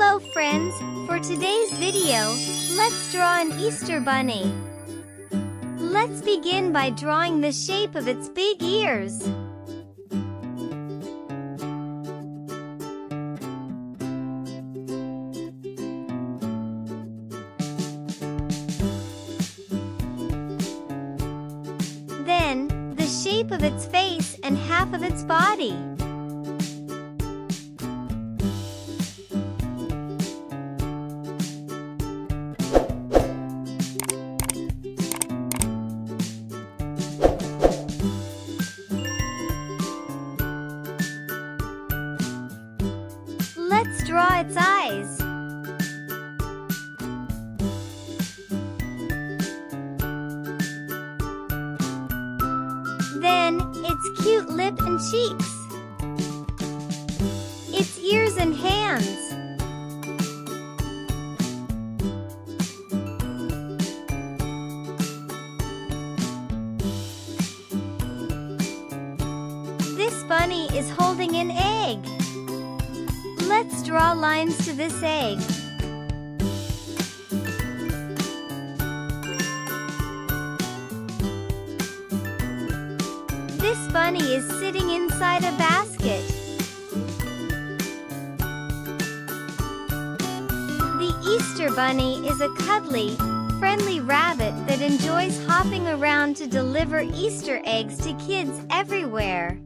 Hello friends, for today's video, let's draw an Easter bunny. Let's begin by drawing the shape of its big ears. Then, the shape of its face and half of its body. Let's draw its eyes. Then, its cute lip and cheeks. Its ears and hands. This bunny is holding an egg. Let's draw lines to this egg. This bunny is sitting inside a basket. The Easter bunny is a cuddly, friendly rabbit that enjoys hopping around to deliver Easter eggs to kids everywhere.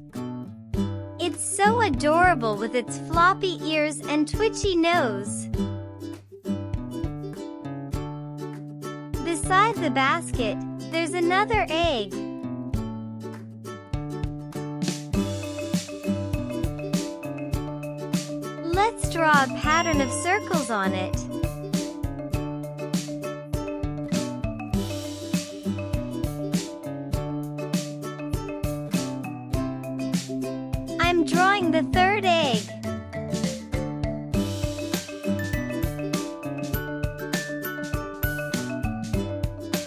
It's so adorable with its floppy ears and twitchy nose. Beside the basket, there's another egg. Let's draw a pattern of circles on it. I'm drawing the third egg.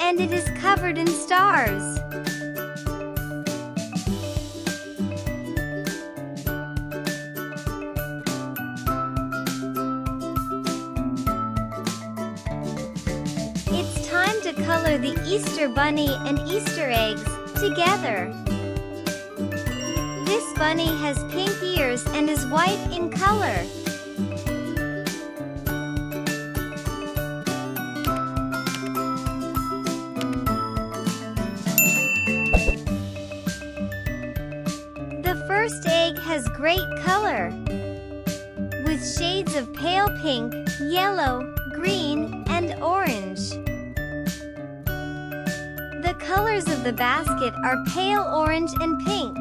And it is covered in stars. It's time to color the Easter bunny and Easter eggs together. This bunny has pink ears and is white in color. The first egg has great color, with shades of pale pink, yellow, green, and orange. The colors of the basket are pale orange and pink.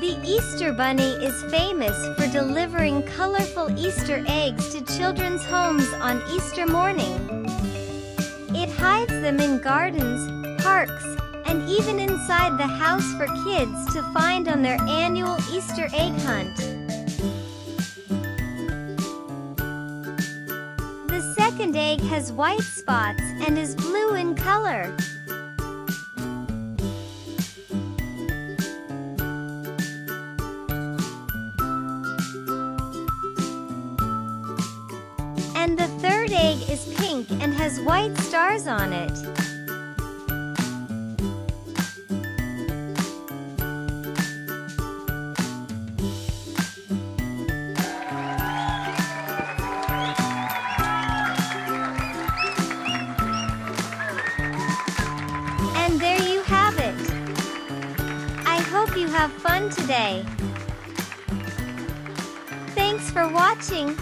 The Easter bunny is famous for delivering colorful Easter eggs to children's homes on Easter morning. It hides them in gardens, parks, and even inside the house for kids to find on their annual Easter egg hunt. The second egg has white spots and is blue in color. And the third egg is pink and has white stars on it. And there you have it. I hope you have fun today. Thanks for watching.